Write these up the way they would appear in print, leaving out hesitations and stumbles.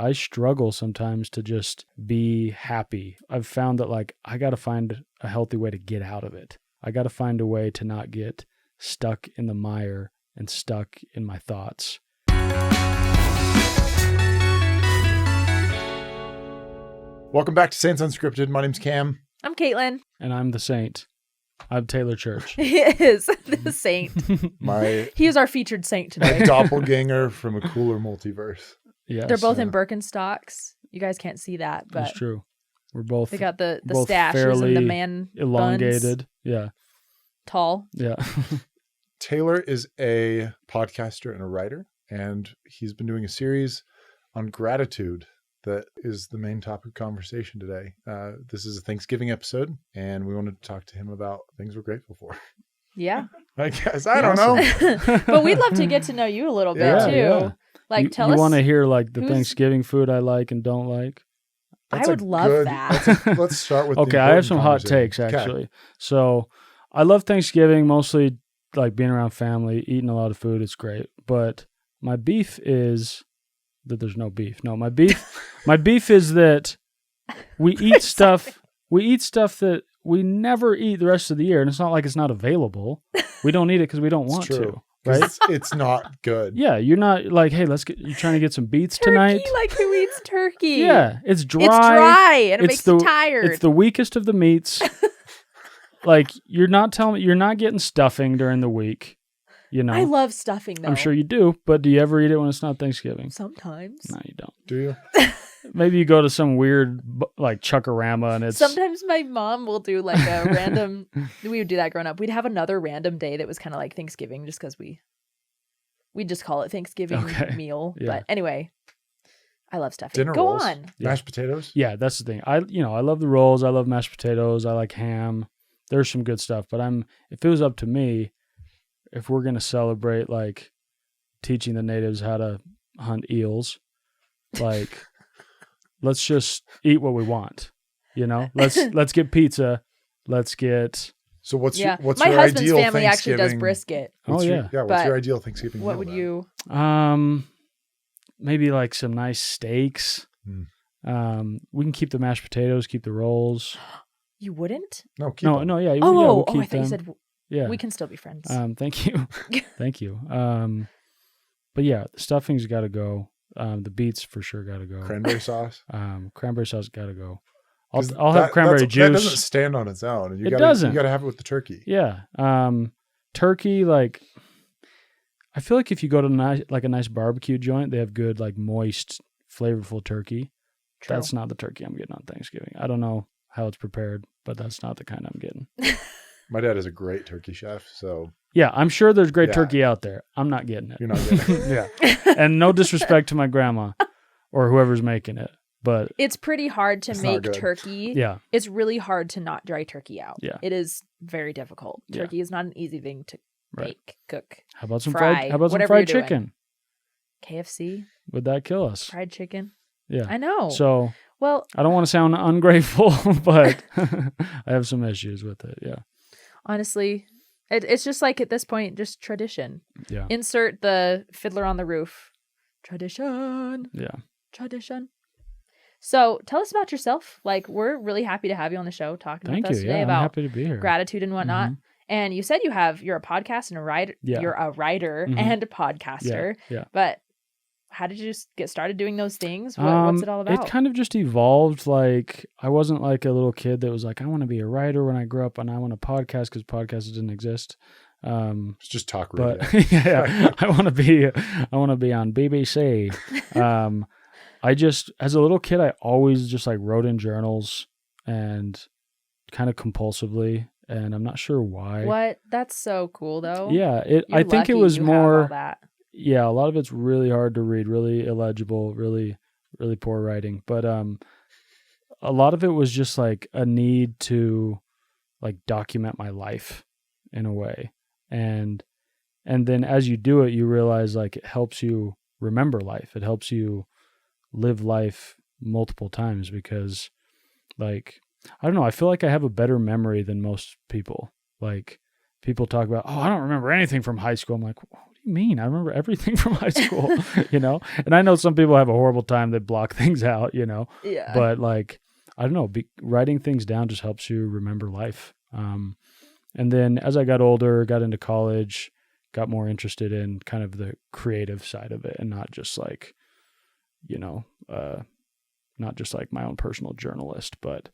I struggle sometimes to just be happy. I've found that like I got to find a healthy way to get out of it. I got to find a way to not get stuck in the mire and stuck in my thoughts. Welcome back to Saints Unscripted. My name's Cam. I'm Caitlin. And I'm the saint. I'm Taylor Church. He is the saint. He is our featured saint My today. doppelganger from a cooler multiverse. Yes. They're both in Birkenstocks. You guys can't see that, but That's true. We're both they got the both stashes and the man elongated. buns, Yeah. tall. Yeah. Taylor is a podcaster and a writer, and he's been doing a series on gratitude that is the main topic of conversation today. This is a Thanksgiving episode, and we wanted to talk to him about things we're grateful for. Yeah. I guess. I don't know. But we'd love to get to know you a little bit too. Yeah. Like, tell us. You want to hear like the who's- Thanksgiving food I like and don't like? I would love that. Let's start with Okay, I have some hot takes actually. So I love Thanksgiving, mostly like being around family, eating a lot of food. It's great. But my beef is that there's no beef. No, my beef is that we eat stuff. We eat stuff that we never eat the rest of the year, and it's not like it's not available. We don't eat it because we don't want to. Right? It's not good. Yeah, you're not like, hey, you're trying to get some beets Turkey, tonight. like who eats turkey? Yeah, it's dry. It's dry and it makes the, you tired. It's the weakest of the meats. Like, you're not getting stuffing during the week. You know, I love stuffing though. I'm sure you do, but do you ever eat it when it's not Thanksgiving? Sometimes. No, you don't. Do you? Maybe you go to some weird like Chuckarama and it's Sometimes my mom will do like a random. We would do that growing up. We'd have another random day that was kind of like Thanksgiving, just because we just call it Thanksgiving meal. Yeah. But anyway, I love stuffing. Dinner Go rolls. on. Mashed potatoes. Yeah, that's the thing. I love the rolls. I love mashed potatoes. I like ham. There's some good stuff, but if it was up to me, if we're going to celebrate like teaching the natives how to hunt eels, like let's just eat what we want, you know, let's get pizza. Let's get. So what's Yeah, your my husband's ideal family actually does Thanksgiving- brisket. What's Oh, your- yeah. Yeah. What's But your ideal Thanksgiving What meal would then? you? Maybe like some nice steaks. We can keep the mashed potatoes, keep the rolls. You wouldn't? No, keep No, them. no, yeah. We'll keep I thought you them. said Yeah. we can still be friends. Thank you. Thank you. But yeah, the stuffing's got to go. The beets for sure got to go. Cranberry sauce. Cranberry sauce got to go. 'Cause I'll have cranberry That juice. doesn't stand on its own. You It gotta, doesn't. You got to have it with the turkey. Yeah. Turkey, like, I feel like if you go to a nice barbecue joint, they have good, like, moist, flavorful turkey. True. That's not the turkey I'm getting on Thanksgiving. I don't know how it's prepared, but that's not the kind I'm getting. My dad is a great turkey chef, so Yeah, I'm sure there's great Yeah. turkey out there. I'm not getting it. you're not getting it. Yeah. And no disrespect to my grandma or whoever's making it, but It's pretty hard to It's not make good. turkey. yeah. It's really hard to not dry turkey out. Yeah. It is very difficult. Yeah. Turkey is not an easy thing to Right. make, cook. How about some Fry, fried? How about some whatever fried you're doing. chicken? KFC, Would that kill us? fried chicken. Yeah. I know. So Well, I don't want to sound ungrateful, but I have some issues with it. Yeah. honestly, it's just like at this point, just tradition. Yeah. Insert the Fiddler on the Roof. Tradition. Yeah. Tradition. So tell us about yourself. Like, we're really happy to have you on the show talking Thank with us you. today Yeah, I'm about happy to be here. gratitude and whatnot. Mhm. And you said you're a podcast and a writer. Yeah. You're a writer Mhm. and a podcaster. Yeah. But how did you just get started doing those things? What's it all about? It kind of just evolved. Like, I wasn't like a little kid that was like, I want to be a writer when I grow up and I want a podcast because podcasts didn't exist. It's just talk radio. But yeah, I want to be on BBC. I just, as a little kid, I always just like wrote in journals and kind of compulsively, and I'm not sure why. What? That's so cool, though. Yeah, You're I think it lucky was you have all more. that. Yeah, a lot of it's really hard to read, really illegible, really, really poor writing. But a lot of it was just like a need to like document my life in a way. And then as you do it, you realize like it helps you remember life. It helps you live life multiple times because like, I don't know, I feel like I have a better memory than most people. Like people talk about, oh, I don't remember anything from high school. I'm like, what do do you mean? I remember everything from high school, And I know some people have a horrible time. They block things out, Yeah. But like, I don't know, writing things down just helps you remember life. And then as I got older, got into college, got more interested in kind of the creative side of it and not just like, not just like my own personal journalist, but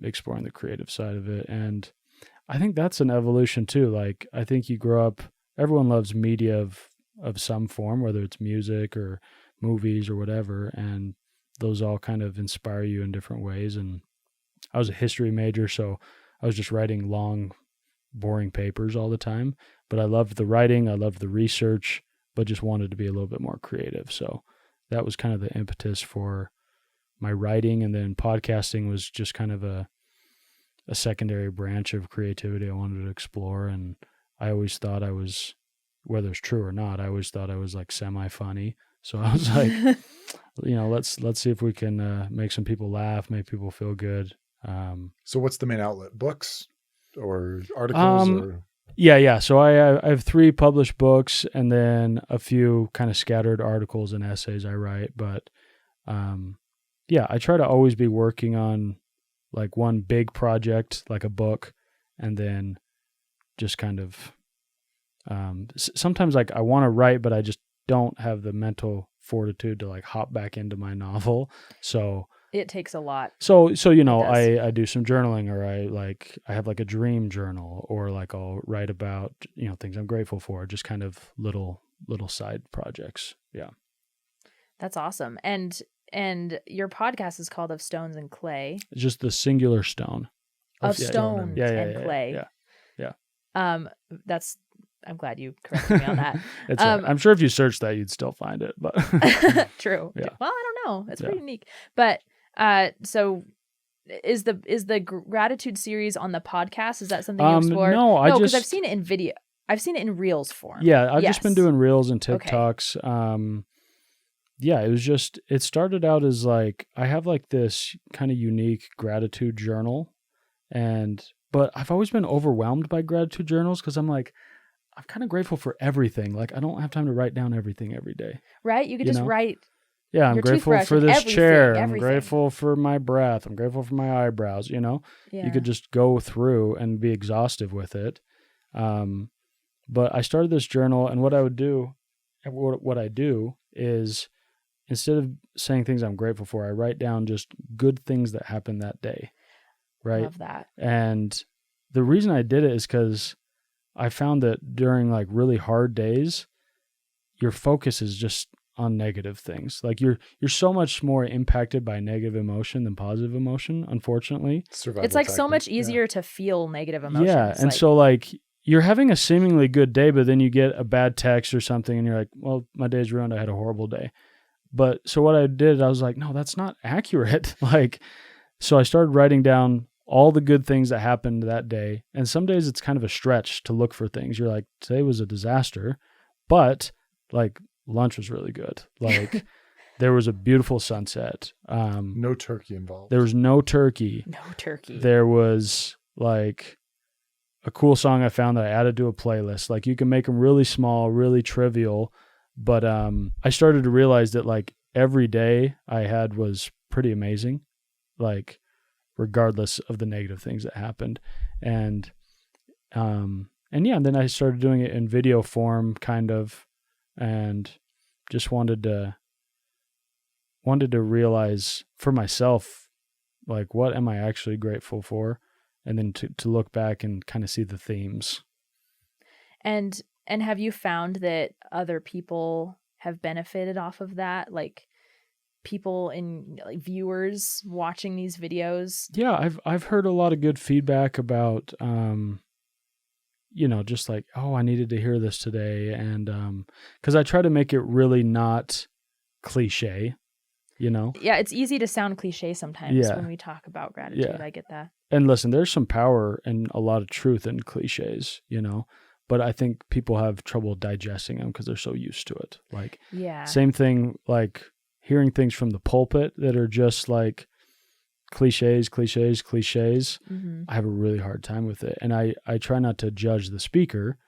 exploring the creative side of it. And I think that's an evolution too. Like, I think you grow up, everyone loves media of some form, whether it's music or movies or whatever. And those all kind of inspire you in different ways. And I was a history major, so I was just writing long, boring papers all the time. But I loved the writing, I loved the research, but just wanted to be a little bit more creative. So that was kind of the impetus for my writing. And then podcasting was just kind of a secondary branch of creativity I wanted to explore. And I always thought I was, whether it's true or not, I always thought I was like semi-funny. So I was like, let's see if we can make some people laugh, make people feel good. So what's the main outlet? Books or articles? Yeah. So I have 3 published books and then a few kind of scattered articles and essays I write. But I try to always be working on like one big project, like a book, and then just kind of sometimes like I want to write, but I just don't have the mental fortitude to like hop back into my novel. So it takes a lot. So I do some journaling, or I have like a dream journal, or like I'll write about, things I'm grateful for, just kind of little side projects. Yeah. That's awesome. And your podcast is called Of Stones and Clay. It's just the singular stone. Of stones and clay. Yeah. I'm glad you corrected me on that. I'm sure if you search that, you'd still find it. But True. Yeah. Well, I don't know. It's pretty unique. But so is the gratitude series on the podcast? Is that something you explore? No, because I've seen it in video. I've seen it in Reels form. Yeah, I've just been doing Reels and TikToks. Okay. It started out as like, I have like this kind of unique gratitude journal, but I've always been overwhelmed by gratitude journals because I'm like, I'm kind of grateful for everything. Like, I don't have time to write down everything every day. Right? You could just write. Yeah, I'm grateful for this chair. Everything. I'm grateful for my breath. I'm grateful for my eyebrows. Yeah. You could just go through and be exhaustive with it. But I started this journal, and what I do is, instead of saying things I'm grateful for, I write down just good things that happened that day. Right? Love that. And the reason I did it is because I found that during like really hard days, your focus is just on negative things. Like you're so much more impacted by negative emotion than positive emotion, unfortunately. It's like so much easier to feel negative emotions. Yeah. And so like you're having a seemingly good day, but then you get a bad text or something and you're like, well, my day's ruined. I had a horrible day. But so what I did, I was like, no, that's not accurate. So I started writing down all the good things that happened that day. And some days it's kind of a stretch to look for things. You're like, today was a disaster, but like lunch was really good. Like there was a beautiful sunset. No turkey involved. There was no turkey. No turkey. There was like a cool song I found that I added to a playlist. Like you can make them really small, really trivial. But I started to realize that like every day I had was pretty amazing. Like, regardless of the negative things that happened. And then I started doing it in video form kind of, and just wanted to realize for myself, like, what am I actually grateful for? And then to look back and kind of see the themes. And have you found that other people have benefited off of that? Like, people like viewers watching these videos? Yeah, I've heard a lot of good feedback about just like, oh, I needed to hear this today, and because I try to make it really not cliche, Yeah, it's easy to sound cliche sometimes when we talk about gratitude. Yeah. I get that. And listen, there's some power and a lot of truth in cliches, but I think people have trouble digesting them because they're so used to it. Like, same thing, like hearing things from the pulpit that are just like cliches. Mm-hmm. I have a really hard time with it. And I try not to judge the speaker,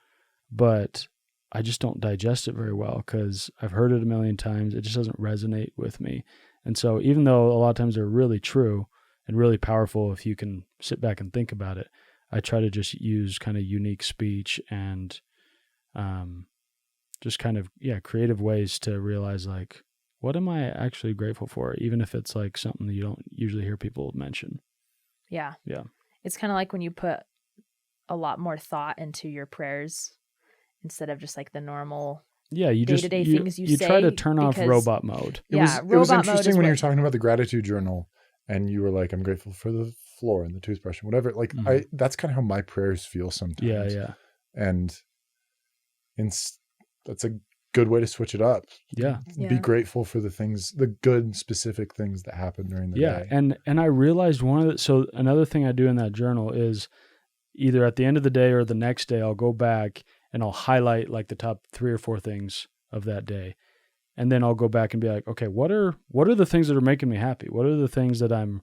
but I just don't digest it very well because I've heard it a million times. It just doesn't resonate with me. And so even though a lot of times they're really true and really powerful, if you can sit back and think about it, I try to just use kind of unique speech and just kind of, creative ways to realize like, what am I actually grateful for? Even if it's like something that you don't usually hear people mention. Yeah. Yeah. It's kind of like when you put a lot more thought into your prayers instead of just like the normal you day-to-day just things you say. Try to turn off because- robot mode. It was robot mode interesting is when you were what- talking about the gratitude journal and you were like, I'm grateful for the floor and the toothbrush and whatever. Like Mhm. that's kind of how my prayers feel sometimes. Yeah. And that's a good way to switch it up. Yeah. Be grateful for the things, the good specific things that happen during the day. And I realized so another thing I do in that journal is either at the end of the day or the next day, I'll go back and I'll highlight like the top 3 or 4 things of that day. And then I'll go back and be like, okay, what are the things that are making me happy? What are the things that I'm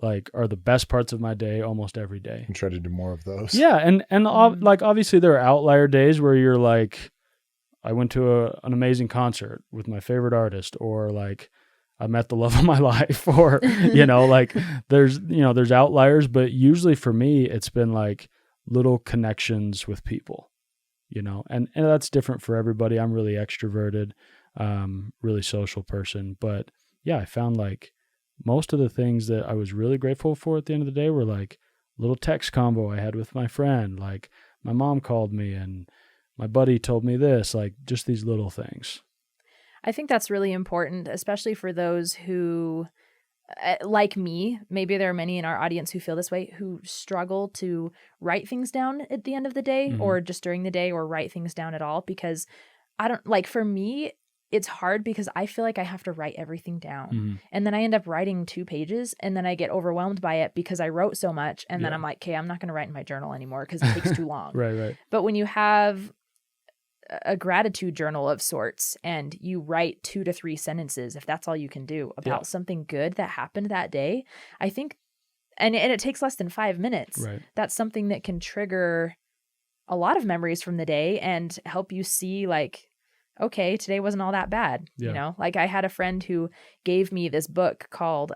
like are the best parts of my day almost every day? And try to do more of those. Yeah. And like, obviously there are outlier days where you're like, I went to an amazing concert with my favorite artist, or like I met the love of my life, or, like there's outliers, but usually for me, it's been like little connections with people, and that's different for everybody. I'm really extroverted, really social person, but yeah, I found like most of the things that I was really grateful for at the end of the day were like little text combo I had with my friend. Like my mom called me and my buddy told me this, like just these little things. I think that's really important, especially for those who, like me, maybe there are many in our audience who feel this way, who struggle to write things down at the end of the day or just during the day, or write things down at all. Because for me, it's hard because I feel like I have to write everything down. And then I end up writing 2 pages and then I get overwhelmed by it because I wrote so much. And then I'm like, okay, I'm not going to write in my journal anymore because it takes too long. Right. But when you have a gratitude journal of sorts and you write 2 to 3 sentences, if that's all you can do, about something good that happened that day, I think, and it takes less than 5 minutes. Right. That's something that can trigger a lot of memories from the day and help you see like, okay, today wasn't all that bad. Like I had a friend who gave me this book called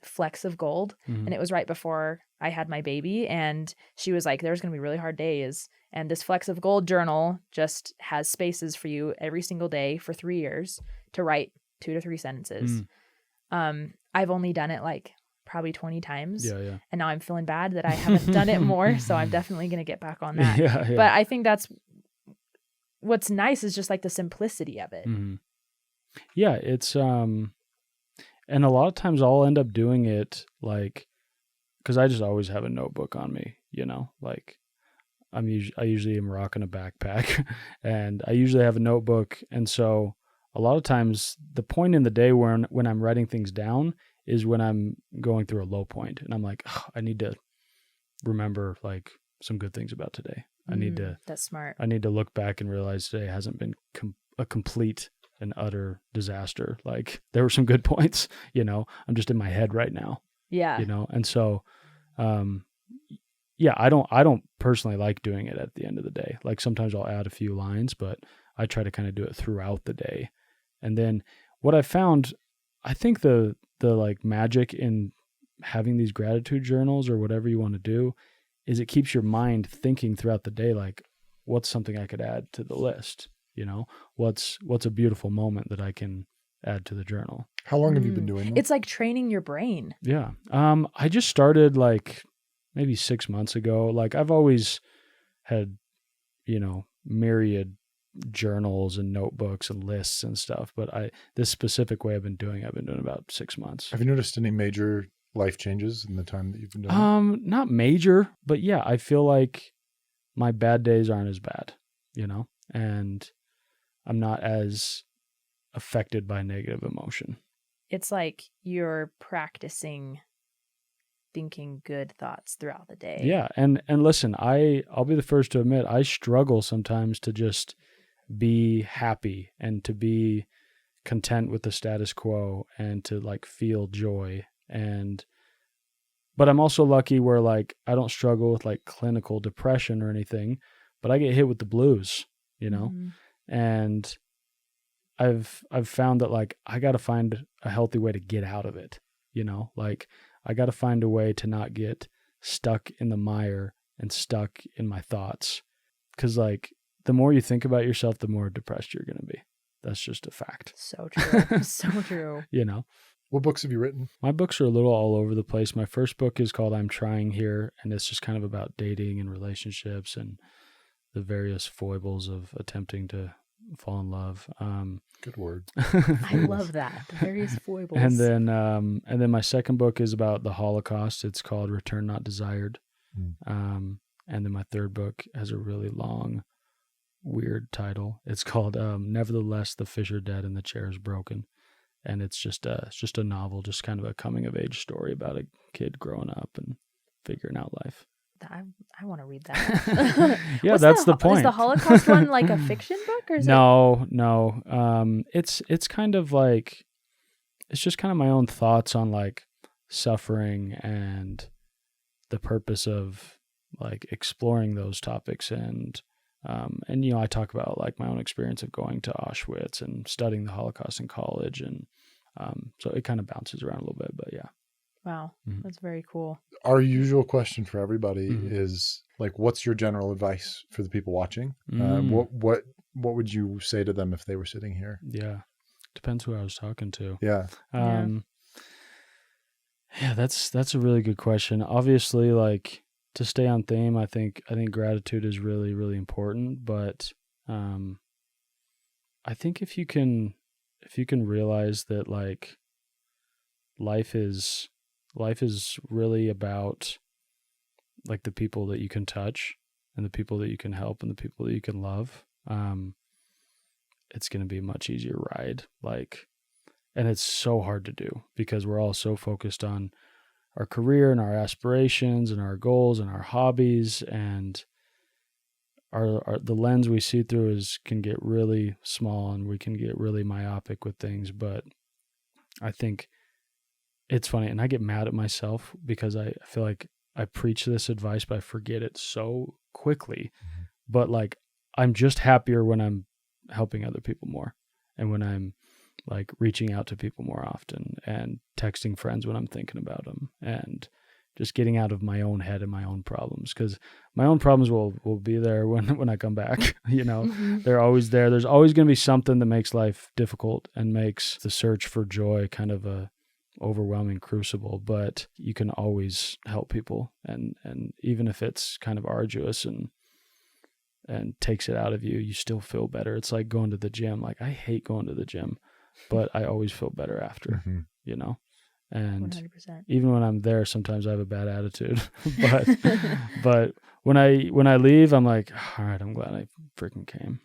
Flecks of Gold, and it was right before I had my baby, and she was like, there's going to be really hard days. And this Flecks of Gold journal just has spaces for you every single day for 3 years to write 2 to 3 sentences. I've only done it like probably 20 times. Yeah. And now I'm feeling bad that I haven't done it more. So I'm definitely going to get back on that. But I think that's what's nice is just like the simplicity of it. Yeah. It's, and a lot of times I'll end up doing it like, cause I just always have a notebook on me, like I usually am rocking a backpack and I usually have a notebook. And so a lot of times the point in the day when I'm writing things down is when I'm going through a low point and I'm like, oh, I need to remember like some good things about today. That's smart. I need to look back and realize today hasn't been a complete and utter disaster. Like there were some good points, I'm just in my head right now. Yeah. And so, I don't personally like doing it at the end of the day. Like sometimes I'll add a few lines, but I try to kind of do it throughout the day. And then what I found, I think the like magic in having these gratitude journals or whatever you want to do is it keeps your mind thinking throughout the day, like what's something I could add to the list? What's a beautiful moment that I can add to the journal? How long have you been doing that? It's like training your brain. Yeah. I just started like maybe 6 months ago. Like I've always had, myriad journals and notebooks and lists and stuff, but this specific way I've been doing about 6 months. Have you noticed any major life changes in the time that you've been doing it? Not major, but yeah, I feel like my bad days aren't as bad, and I'm not as affected by negative emotion. It's like you're practicing thinking good thoughts throughout the day. Yeah. And listen, I'll be the first to admit I struggle sometimes to just be happy and to be content with the status quo and to like feel joy. But I'm also lucky where like I don't struggle with like clinical depression or anything, but I get hit with the blues, And I've found that like I got to find a healthy way to get out of it, like I got to find a way to not get stuck in the mire and stuck in my thoughts. 'Cause like the more you think about yourself, the more depressed you're going to be. That's just a fact. So true. So true. What books have you written? My books are a little all over the place. My first book is called I'm Trying Here, and it's just kind of about dating and relationships and the various foibles of attempting to fall in love. Good word. I love that. The various foibles. And then my second book is about the Holocaust. It's called Return Not Desired. And then my third book has a really long, weird title. It's called Nevertheless, the Fish Are Dead and the Chair is Broken. And it's just a novel, just kind of a coming of age story about a kid growing up and figuring out life. I want to read that. Yeah, that's the point. Is the Holocaust one like a fiction book, or is No. It's kind of like, it's just kind of my own thoughts on like suffering and the purpose of like exploring those topics. And I talk about like my own experience of going to Auschwitz and studying the Holocaust in college. And so it kind of bounces around a little bit, but yeah. Wow, that's very cool. Our usual question for everybody is like, what's your general advice for the people watching? What would you say to them if they were sitting here? Yeah, depends who I was talking to. Yeah. Yeah, that's a really good question. Obviously, like to stay on theme, I think gratitude is really, really important. But I think if you can realize that like life is really about like the people that you can touch and the people that you can help and the people that you can love, it's going to be a much easier ride. Like, and it's so hard to do because we're all so focused on our career and our aspirations and our goals and our hobbies, and the lens we see through can get really small and we can get really myopic with things. But I think it's funny, and I get mad at myself because I feel like I preach this advice, but I forget it so quickly. But like, I'm just happier when I'm helping other people more, and when I'm like reaching out to people more often, and texting friends when I'm thinking about them, and just getting out of my own head and my own problems, because my own problems will be there when I come back. They're always there. There's always going to be something that makes life difficult and makes the search for joy kind of a overwhelming crucible, but you can always help people, and even if it's kind of arduous and takes it out of you, you still feel better. It's like going to the gym. Like, I hate going to the gym, but I always feel better after, and 100%. Even when I'm there, sometimes I have a bad attitude, but when I leave, I'm like, all right, I'm glad I freaking came.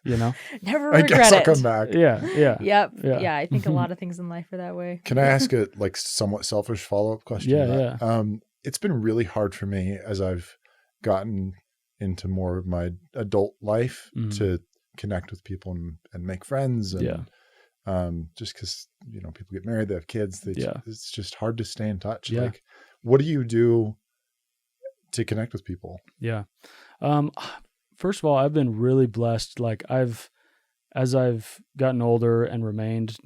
Never I regret guess I'll it. come back. Yeah. Yep. Yeah. I think a lot of things in life are that way. Can I ask a like somewhat selfish follow-up question? Yeah. It's been really hard for me as I've gotten into more of my adult life to connect with people and make friends. And, just because, people get married, they have kids. It's just hard to stay in touch. Yeah. Like, what do you do to connect with people? Yeah. First of all, I've been really blessed. Like as I've gotten older and remained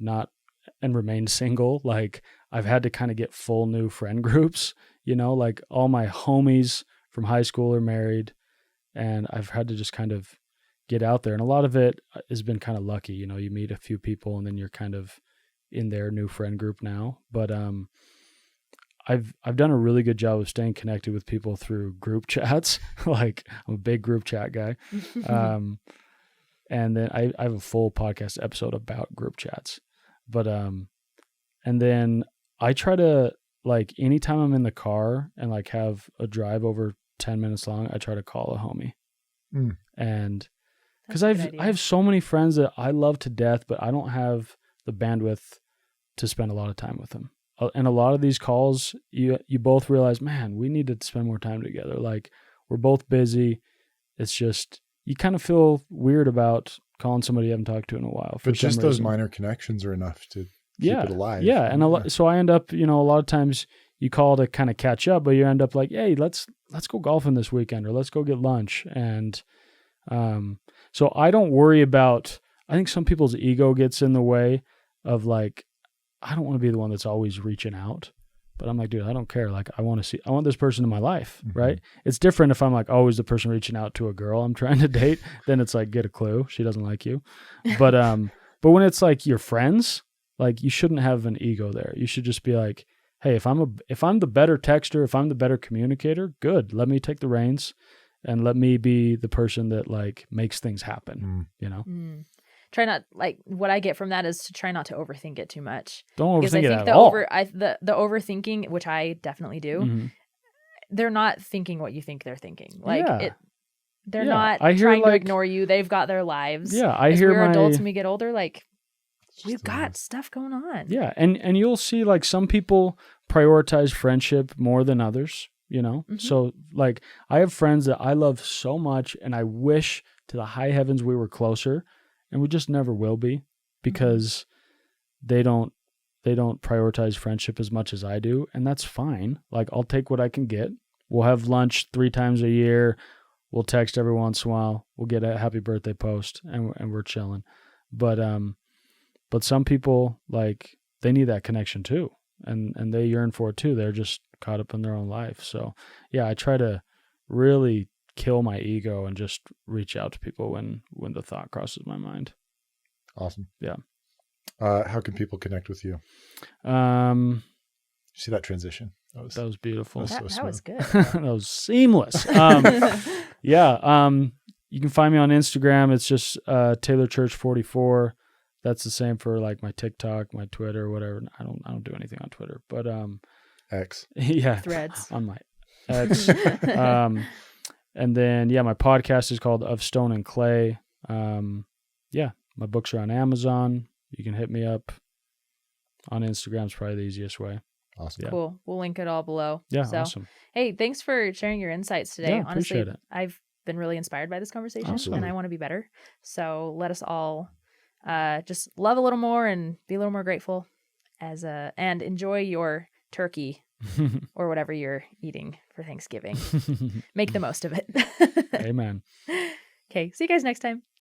single, like I've had to kind of get full new friend groups, like all my homies from high school are married, and I've had to just kind of get out there. And a lot of it has been kind of lucky. You meet a few people and then you're kind of in their new friend group now. But I've done a really good job of staying connected with people through group chats. Like, I'm a big group chat guy. And then I have a full podcast episode about group chats. But and then I try to, like, anytime I'm in the car and like have a drive over 10 minutes long, I try to call a homie. And because I have so many friends that I love to death, but I don't have the bandwidth to spend a lot of time with them. And a lot of these calls, you both realize, man, we need to spend more time together. Like, we're both busy. It's just, you kind of feel weird about calling somebody you haven't talked to in a while. But just those minor connections are enough to keep it alive. Yeah. And so I end up, a lot of times you call to kind of catch up, but you end up like, hey, let's go golfing this weekend, or let's go get lunch. And So I don't worry about, I think some people's ego gets in the way of like, I don't want to be the one that's always reaching out. But I'm like, dude, I don't care. Like, I want this person in my life, right? It's different if I'm like always the person reaching out to a girl I'm trying to date. Then it's like, get a clue. She doesn't like you. But when it's like your friends, like you shouldn't have an ego there. You should just be like, hey, if I'm the better texter, if I'm the better communicator, good. Let me take the reins and let me be the person that like makes things happen, you know? Try not, like, what I get from that is to try not to overthink it too much. Don't Because I overthink it think at the all. the overthinking, which I definitely do, Mhm. they're not thinking what you think they're thinking. Like Yeah. they're Yeah, not I hear, trying to like- ignore you. They've got their lives. Yeah, I As hear we're my adults and we get older, like we've Just, got stuff going on. Yeah, and you'll see like some people prioritize friendship more than others, you know? So like I have friends that I love so much and I wish to the high heavens we were closer, and we just never will be because they don't prioritize friendship as much as I do, and that's fine. Like I'll take what I can get. We'll have lunch 3 times a year. We'll text every once in a while. We'll get a happy birthday post and we're chilling. But some people, like, they need that connection too. And they yearn for it too. They're just caught up in their own life. So yeah, I try to really kill my ego and just reach out to people when the thought crosses my mind. Awesome. Yeah. How can people connect with you? See that transition? That was beautiful. That was good. That was seamless. Yeah. You can find me on Instagram. It's just Taylor Church 44. That's the same for like my TikTok, my Twitter, whatever. I don't do anything on Twitter, but X. yeah, Threads on my X. And then yeah, my podcast is called Of Stone and Clay. Yeah, my books are on Amazon. You can hit me up on Instagram. Is probably the easiest way. Awesome. Yeah. Cool. We'll link it all below. Yeah, So, awesome. hey, thanks for sharing your insights today. Yeah, Honestly, appreciate it. I've been really inspired by this conversation Awesome. and I want to be better. So let us all just love a little more and be a little more grateful and enjoy your turkey or whatever you're eating for Thanksgiving. Make the most of it. Amen. Okay. See you guys next time.